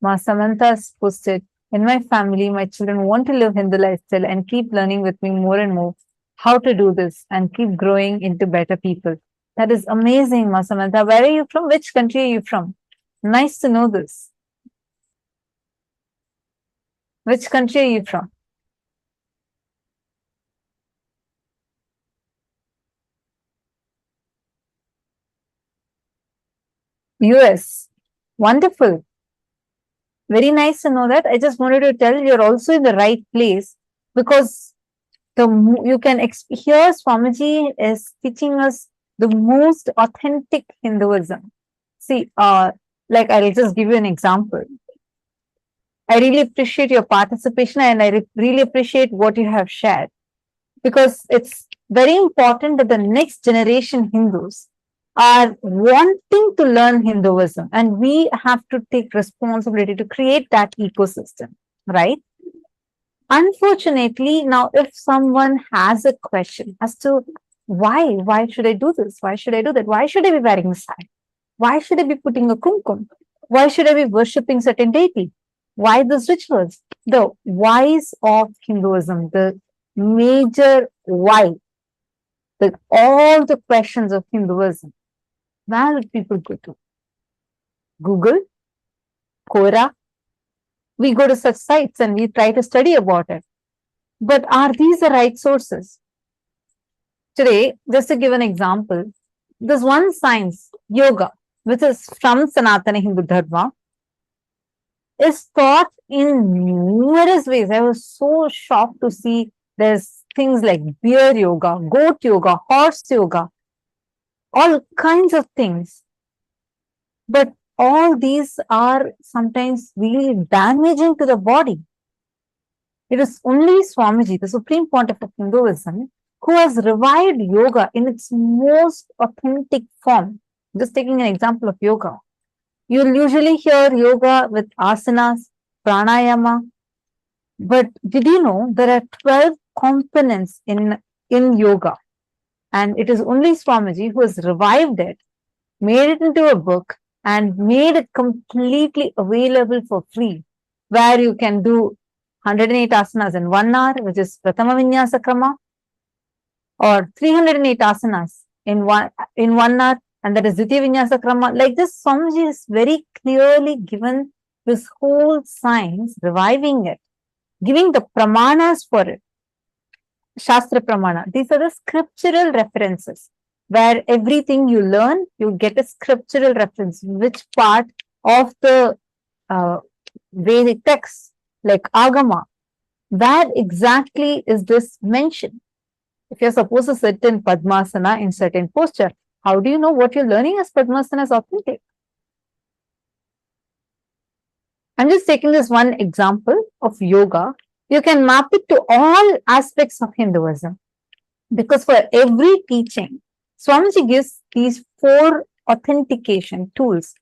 Ma Samantha's posted, in my family, my children want to live Hindu lifestyle and keep learning with me more and more how to do this and keep growing into better people. That is amazing, Ma Samantha. Where are you from? Which country are you from? Nice to know this. Which country are you from? US. Wonderful. Very nice to know that. I just wanted to tell you're also in the right place because you can hear Swamiji is teaching us the most authentic Hinduism. See, like I'll just give you an example. I really appreciate your participation and I really appreciate what you have shared because it's very important that the next generation Hindus are wanting to learn Hinduism and we have to take responsibility to create that ecosystem, right? Unfortunately, now if someone has a question as to why should I do this? Why should I do that? Why should I be wearing a sari? Why should I be putting a kumkum? Why should I be worshipping certain deity? Why these rituals? The whys of Hinduism, the major why, all the questions of Hinduism, where would people go to? Google, Quora. We go to such sites and we try to study about it. But are these the right sources? Today, just to give an example, there's one science, yoga, which is from Sanatana Hindu Dharma, is taught in numerous ways. I was so shocked to see there's things like bear yoga, goat yoga, horse yoga, all kinds of things. But all these are sometimes really damaging to the body. It is only Swamiji, the Supreme Pontiff of Hinduism, who has revived yoga in its most authentic form. Just taking an example of yoga. You'll usually hear yoga with asanas, pranayama, but did you know there are 12 components in yoga? And it is only Swamiji who has revived it, made it into a book, and made it completely available for free, where you can do 108 asanas in 1 hour, which is Prathama Vinyasa Krama, or 308 asanas in one hour, and that is Dvitiya Vinyasa Krama. Like this, Swamiji has very clearly given this whole science, reviving it, giving the pramanas for it. Shastra Pramana. These are the scriptural references where everything you learn, you get a scriptural reference, which part of the Vedic text, like Agama, where exactly is this mentioned? If you're supposed to sit in Padmasana in certain posture, how do you know what you're learning as Padmasana is authentic? I'm just taking this one example of yoga. You can map it to all aspects of Hinduism because for every teaching, Swamiji gives these 4 authentication tools.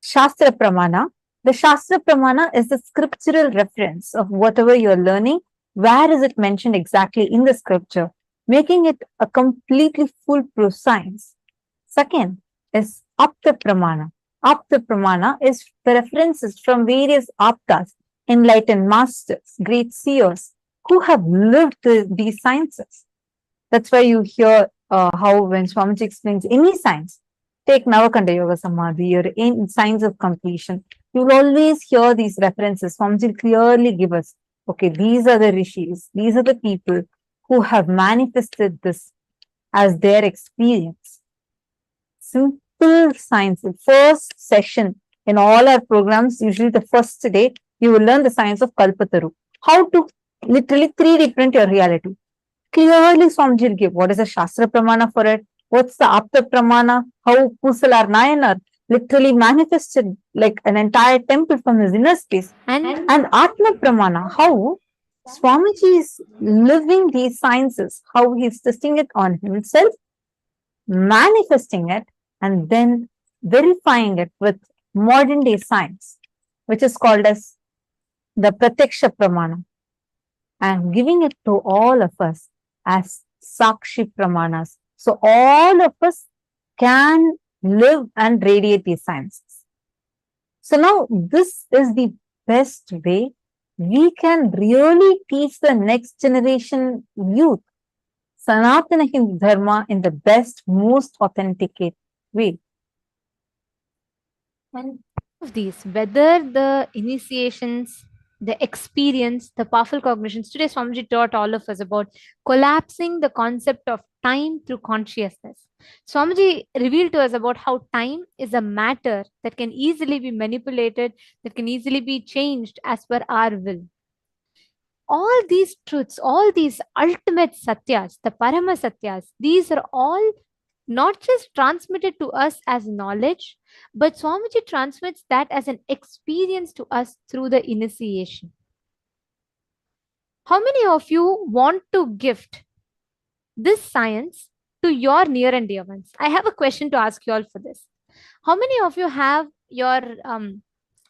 Shastra Pramana. The Shastra Pramana is the scriptural reference of whatever you're learning. Where is it mentioned exactly in the scripture, making it a completely foolproof science. Second is Apta Pramana. Apta Pramana is the references from various aptas, enlightened masters, great seers who have lived these sciences. That's why you hear how when Swamiji explains any science, take Navakanda Yoga Samadhi or in science of completion, you will always hear these references. Swamiji clearly give us, okay, these are the rishis, these are the people who have manifested this as their experience. Simple science. The first session in all our programs, usually the first day, you will learn the science of Kalpataru. How to literally 3D print your reality. Clearly, Swamiji will give what is the Shastra Pramana for it, what's the Apta Pramana, how Kusalar Nayanar literally manifested like an entire temple from his inner space, and Atma Pramana, how Swamiji is living these sciences, how he's testing it on himself, manifesting it, and then verifying it with modern day science, which is called as the Pratyaksha Pramana, and giving it to all of us as Sakshi Pramanas. So all of us can live and radiate these sciences. So now this is the best way we can really teach the next generation youth Sanatana Hindu Dharma in the best, most authentic way. And of these, whether the initiations, the experience, the powerful cognitions, today Swamiji taught all of us about collapsing the concept of time through consciousness. Swamiji revealed to us about how time is a matter that can easily be manipulated, that can easily be changed as per our will. All these truths, all these ultimate satyas, the parama satyas, these are all not just transmitted to us as knowledge, but Swamiji transmits that as an experience to us through the initiation. How many of you want to gift this science to your near and dear ones? I have a question to ask you all for this. How many of you have your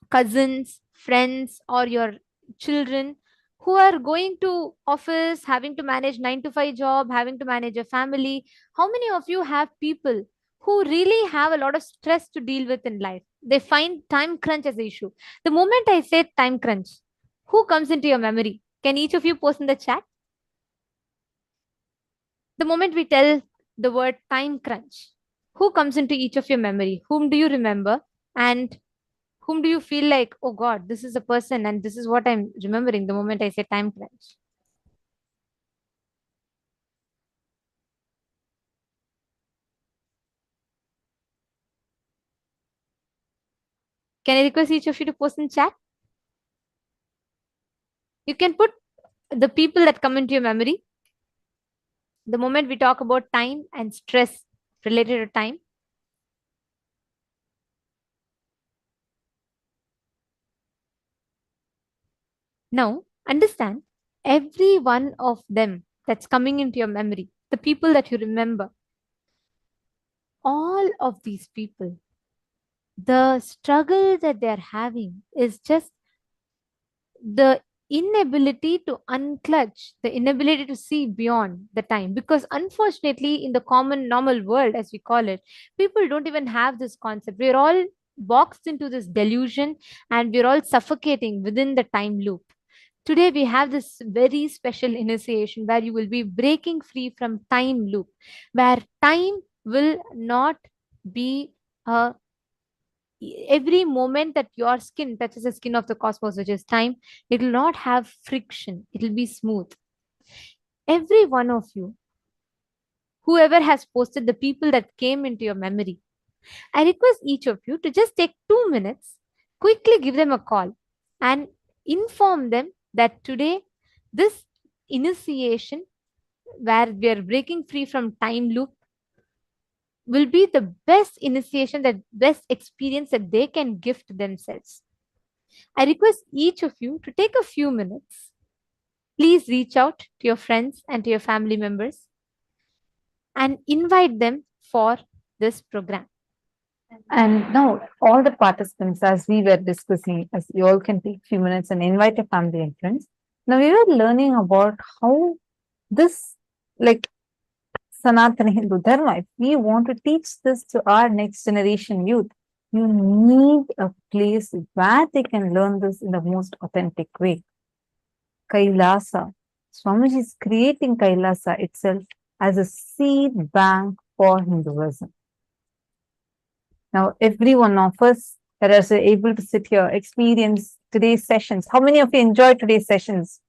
cousins, friends, or your children who are going to office, having to manage 9 to 5 job, having to manage a family? How many of you have people who really have a lot of stress to deal with in life? They find time crunch as an issue. The moment I say time crunch, who comes into your memory? Can each of you post in the chat? The moment we tell the word time crunch, who comes into each of your memory? Whom do you remember? And whom do you feel like, oh God, this is a person and this is what I'm remembering the moment I say time crunch? Can I request each of you to post in chat? You can put the people that come into your memory the moment we talk about time and stress related to time. Now, understand every one of them that's coming into your memory, the people that you remember, all of these people, the struggle that they're having is just the inability to unclutch, the inability to see beyond the time. Because unfortunately, in the common normal world, as we call it, people don't even have this concept. We're all boxed into this delusion and we're all suffocating within the time loop. Today, we have this very special initiation where you will be breaking free from time loop, where time will not be a every moment that your skin touches the skin of the cosmos, which is time, it will not have friction. It will be smooth. Every one of you, whoever has posted the people that came into your memory, I request each of you to just take 2 minutes, quickly give them a call and inform them that today, this initiation where we are breaking free from time loop will be the best initiation, that best experience that they can gift themselves. I request each of you to take a few minutes. Please reach out to your friends and to your family members and invite them for this program. And now, all the participants, as we were discussing, as you all can take a few minutes and invite your family and friends. Now, we were learning about how this, like Sanatana Hindu Dharma, if we want to teach this to our next generation youth, you need a place where they can learn this in the most authentic way. Kailasa. Swamiji is creating Kailasa itself as a seed bank for Hinduism. Now, every one of us that are able to sit here, experience today's sessions. How many of you enjoyed today's sessions?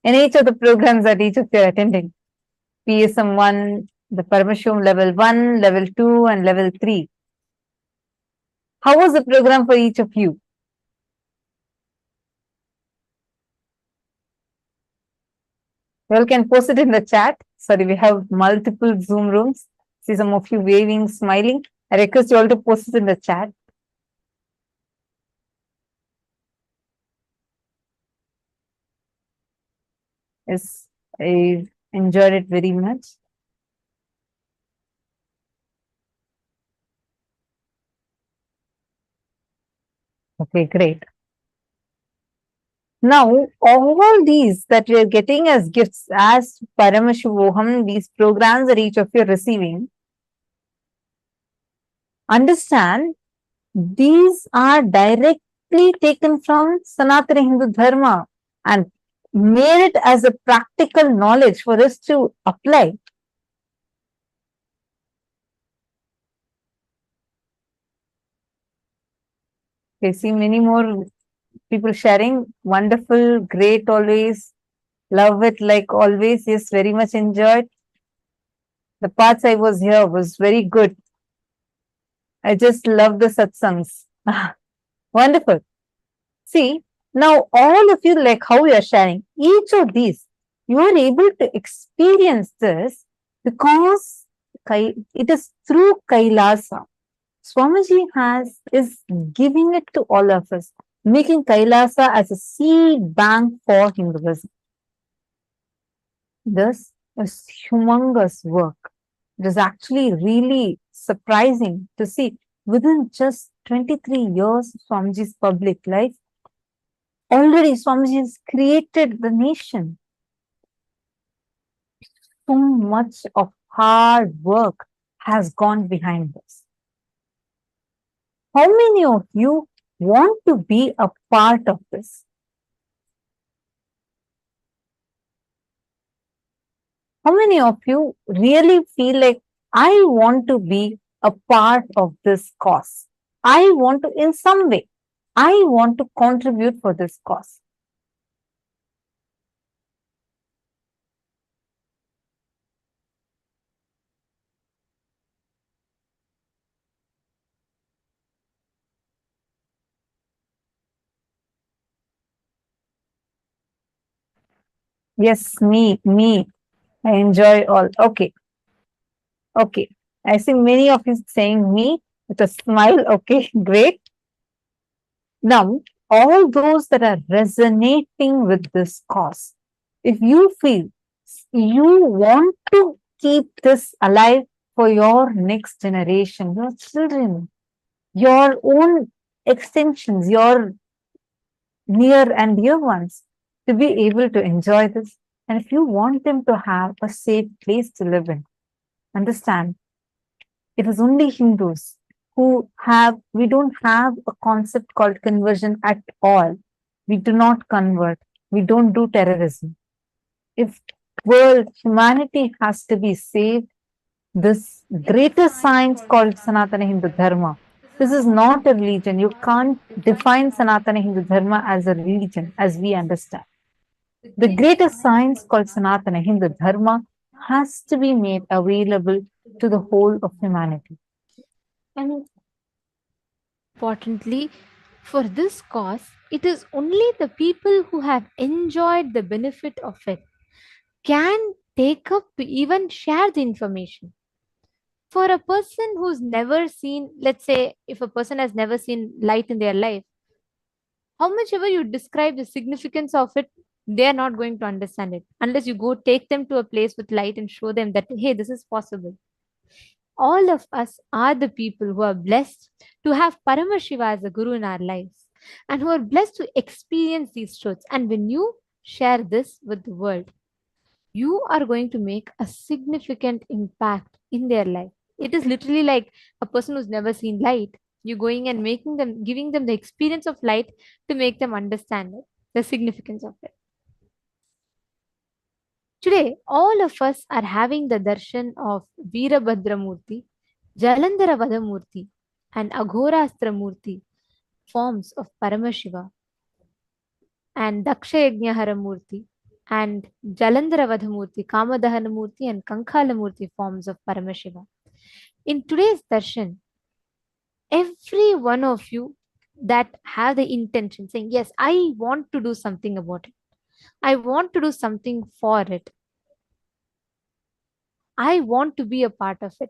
In each of the programs that each of you are attending, PSM 1, the Paramashiva level 1, level 2, and level 3. How was the program for each of you? You all can post it in the chat. Sorry, we have multiple Zoom rooms. See some of you waving, smiling. I request you all to post it in the chat. Yes, I enjoyed it very much. Okay, great. Now, all these that we are getting as gifts, as Paramashivoham, these programs that each of you are receiving, understand These are directly taken from Sanatana Hindu Dharma and made it as a practical knowledge for us to apply. I see many more people sharing. Wonderful, great always. Love it like always. Yes, very much enjoyed. The parts I was here was very good. I just love the satsangs. Wonderful. See, now all of you, like how you are sharing, each of these, you are able to experience this because it is through Kailasa. Swamiji is giving it to all of us, making Kailasa as a seed bank for Hinduism. This is humongous work. It is actually really surprising to see within just 23 years of Swamiji's public life, already Swamiji has created the nation. So much of hard work has gone behind this. How many of you want to be a part of this? How many of you really feel like I want to be a part of this cause? I want to, in some way, I want to contribute for this cause. Yes, me. I enjoy all. Okay, okay. I see many of you saying me with a smile. Okay, great. Now, all those that are resonating with this cause, if you feel you want to keep this alive for your next generation, your children, your own extensions, your near and dear ones, to be able to enjoy this, and if you want them to have a safe place to live in, understand, it is only Hindus we don't have a concept called conversion at all. We do not convert. We don't do terrorism. If humanity has to be saved, this greater science called Sanatana Hindu Dharma, this is not a religion. You can't define Sanatana Hindu Dharma as a religion as we understand. The greater science called Sanatana Hindu Dharma has to be made available to the whole of humanity. And importantly, for this cause, it is only the people who have enjoyed the benefit of it can take up to even share the information. For a person who's never seen, let's say, if a person has never seen light in their life, how much ever you describe the significance of it, they are not going to understand it unless you go take them to a place with light and show them that, hey, this is possible. All of us are the people who are blessed to have Paramashiva as a guru in our lives and who are blessed to experience these truths. And when you share this with the world, you are going to make a significant impact in their life. It is literally like a person who's never seen light. You're going and making them, giving them the experience of light to make them understand it, the significance of it. Today, all of us are having the darshan of Veerabhadra Murthy, Jalandhara Vada Murthy, and Aghorastra Murthy, forms of Paramashiva, and Daksha Yajnahara Murthy, and Jalandhara Vada Murthy, Kamadahana Murthy, and Kankhala Murthy, forms of Paramashiva. In today's darshan, every one of you that have the intention saying, yes, I want to do something about it. I want to do something for it. I want to be a part of it.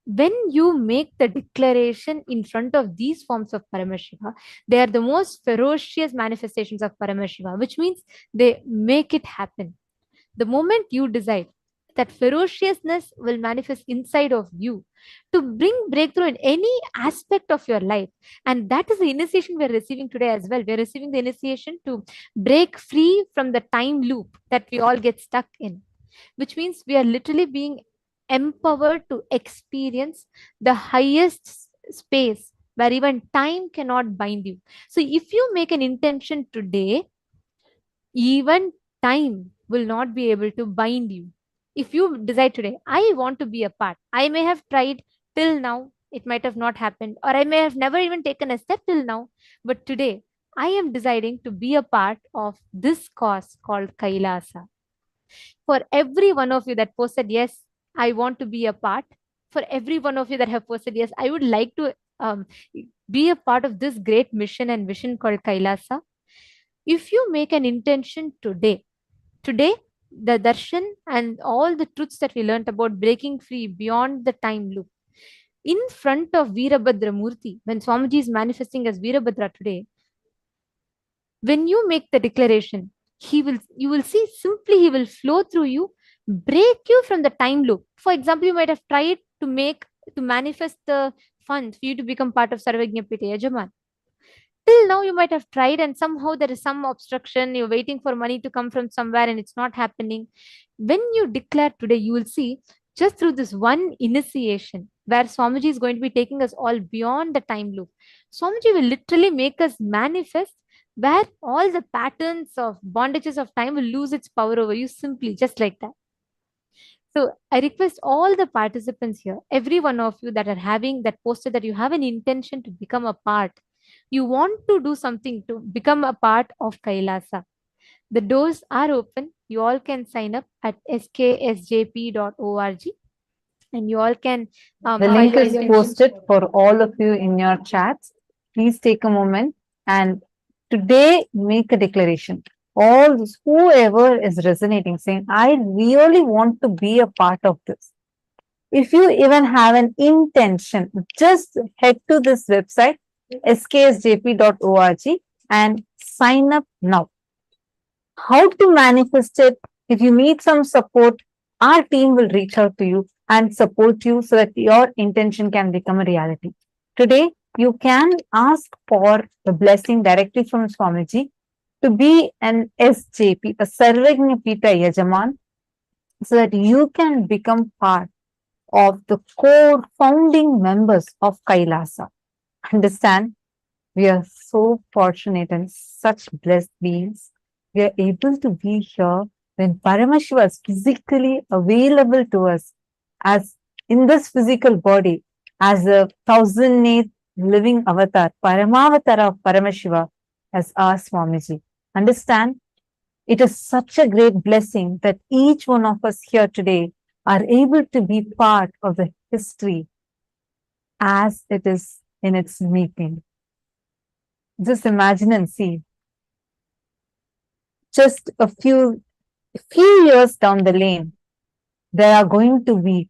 When you make the declaration in front of these forms of Paramashiva, they are the most ferocious manifestations of Paramashiva, which means they make it happen. The moment you decide, that ferociousness will manifest inside of you to bring breakthrough in any aspect of your life. And that is the initiation we're receiving today as well. We're receiving the initiation to break free from the time loop that we all get stuck in, which means we are literally being empowered to experience the highest space where even time cannot bind you. So if you make an intention today, even time will not be able to bind you. If you decide today, I want to be a part, I may have tried till now, it might have not happened, or I may have never even taken a step till now, but today I am deciding to be a part of this cause called Kailasa. For every one of you that posted, yes, I want to be a part, for every one of you that have posted, yes, I would like to be a part of this great mission and vision called Kailasa. If you make an intention today, the darshan and all the truths that we learned about breaking free beyond the time loop, in front of Veerabhadra Murthy, when Swamiji is manifesting as Veerabhadra today, when you make the declaration, you will see simply he will flow through you, break you from the time loop. For example, you might have tried to manifest the funds for you to become part of Sarvagnya Pita Yajaman. Till now you might have tried and somehow there is some obstruction, you're waiting for money to come from somewhere and it's not happening. When you declare today, you will see, just through this one initiation where Swamiji is going to be taking us all beyond the time loop, Swamiji will literally make us manifest where all the patterns of bondages of time will lose its power over you, simply just like that. So I request all the participants here, every one of you that are having that posted that you have an intention to become a part, you want to do something to become a part of Kailasa. The doors are open. You all can sign up at sksjp.org and you all can The file link your is intention. posted for all of you in your chats. Please take a moment and today make a declaration. All this, whoever is resonating, saying, I really want to be a part of this. If you even have an intention, just head to this website, sksjp.org, and sign up now. How to manifest it? If you need some support, our team will reach out to you and support you so that your intention can become a reality. Today, you can ask for the blessing directly from Swamiji to be an SJP, a Sarvagnya Pita Yajaman, so that you can become part of the core founding members of Kailasa. Understand? We are so fortunate and such blessed beings. We are able to be here when Paramashiva is physically available to us as in this physical body as a 1008th living avatar, Paramavatara of Paramashiva as our Swamiji. Understand? It is such a great blessing that each one of us here today are able to be part of the history as it is in its making. Just imagine and see. Just a few years down the lane, there are going to be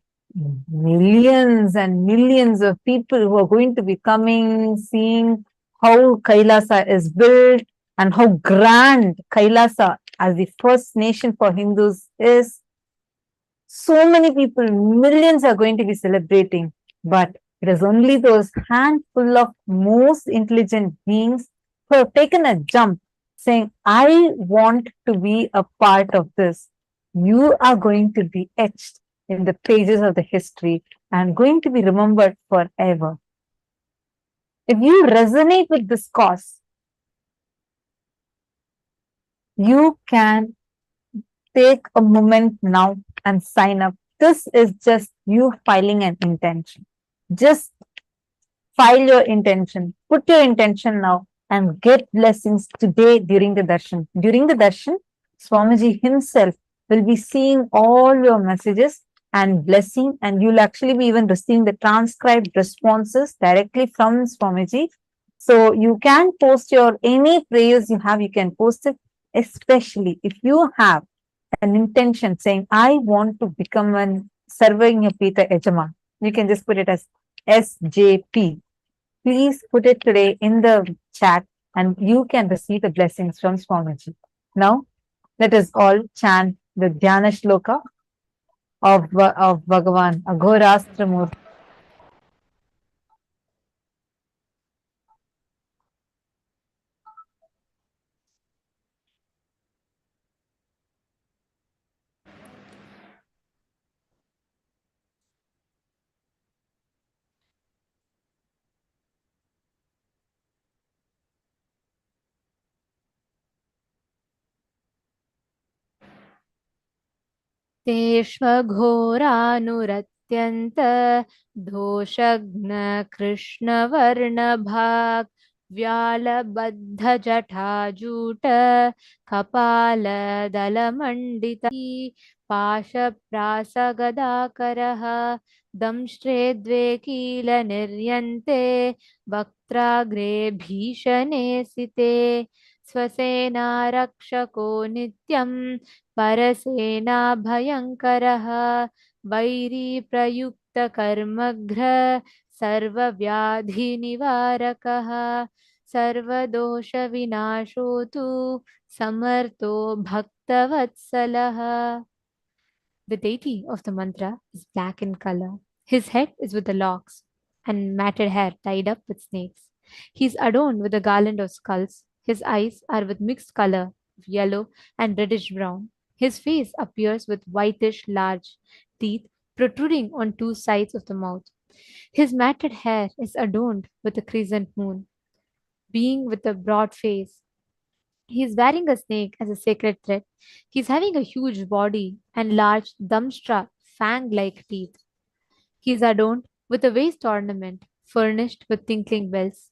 millions and millions of people who are going to be coming, seeing how Kailasa is built and how grand Kailasa as the first nation for Hindus is. So many people, millions are going to be celebrating, but it is only those handful of most intelligent beings who have taken a jump saying, I want to be a part of this. You are going to be etched in the pages of the history and going to be remembered forever. If you resonate with this cause, you can take a moment now and sign up. This is just you filing an intention. Just file your intention, put your intention now, and get blessings today during the darshan. During the darshan, Swamiji himself will be seeing all your messages and blessing, and you'll actually be even receiving the transcribed responses directly from Swamiji. So you can post your any prayers you have, you can post it, especially if you have an intention saying, I want to become an Sarvagnya Pita Yajaman. You can just put it as SJP. Please put it today in the chat and you can receive the blessings from Swamiji. Now, let us all chant the Dhyana Shloka of Bhagavan, Aghorastra Murthy. तेष्वघोरानुरत्यन्त दोषघ्न कृष्णवर्णभाक् व्यालबद्धजटाजूट कपालदलमण्डित पाशप्रासगदाकरः दंष्ट्रे द्वे कीलनिर्यन्ते वक्त्राग्रे भीषणे सिते स्वसेनारक्षको नित्यं परसेना भयङ्करः vary प्रयुक्तकर्मघ्र सर्वव्याधिनिवारकः सर्वदोषविनाशो तु समर्थो भक्तवत्सलः. The deity of the mantra is black in color. His head is with the locks and matted hair tied up with snakes. He is adorned with a garland of skulls. His eyes are with mixed color of yellow and reddish brown. His face appears with whitish large teeth protruding on two sides of the mouth. His matted hair is adorned with a crescent moon, being with a broad face. He is wearing a snake as a sacred thread. He is having a huge body and large Damstra fang-like teeth. He is adorned with a waist ornament furnished with tinkling bells.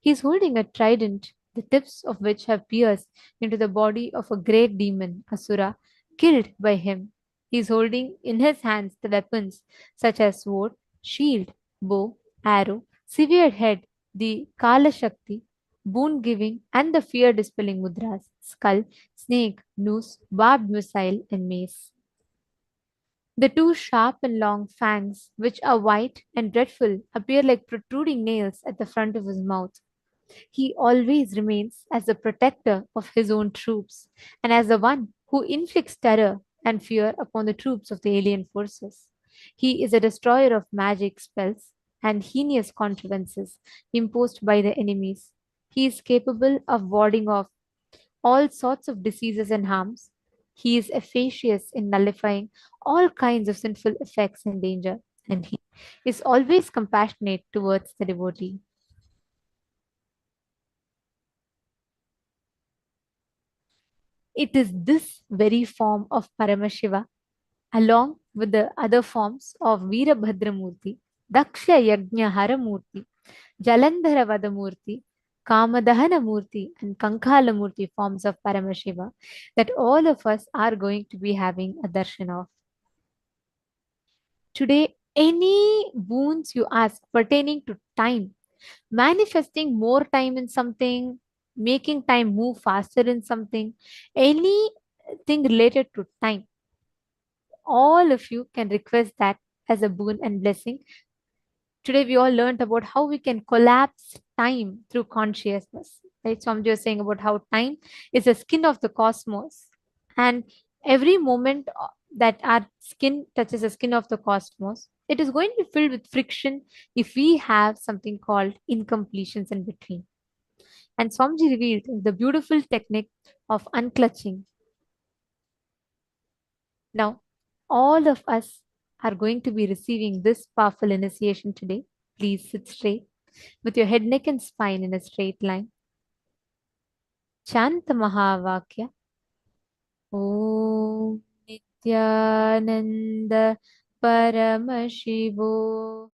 He is holding a trident, the tips of which have pierced into the body of a great demon, Asura, killed by him. He is holding in his hands the weapons such as sword, shield, bow, arrow, severed head, the Kala Shakti, boon giving, and the fear dispelling mudras, skull, snake, noose, barbed missile, and mace. The two sharp and long fangs, which are white and dreadful, appear like protruding nails at the front of his mouth. He always remains as the protector of his own troops and as the one who inflicts terror and fear upon the troops of the alien forces. He is a destroyer of magic spells and heinous contrivances imposed by the enemies. He is capable of warding off all sorts of diseases and harms. He is efficacious in nullifying all kinds of sinful effects and danger, and he is always compassionate towards the devotee. It is this very form of Paramashiva, along with the other forms of Veerabhadra Murthy, Daksha Yagna Hara Murthy, Jalandhara Vadamurti, Kamadahana Murti, and Kankhala Murti forms of Paramashiva that all of us are going to be having a darshan of. Today, any boons you ask pertaining to time, manifesting more time in something, making time move faster in something, anything related to time, all of you can request that as a boon and blessing. Today, we all learned about how we can collapse time through consciousness. Right? Swamiji was saying about how time is the skin of the cosmos, and every moment that our skin touches the skin of the cosmos, it is going to be filled with friction if we have something called incompletions in between. And Swamiji revealed the beautiful technique of unclutching. Now, all of us are going to be receiving this powerful initiation today. Please sit straight with your head, neck, and spine in a straight line. Chant Mahavakya. Om Nityananda Paramashivo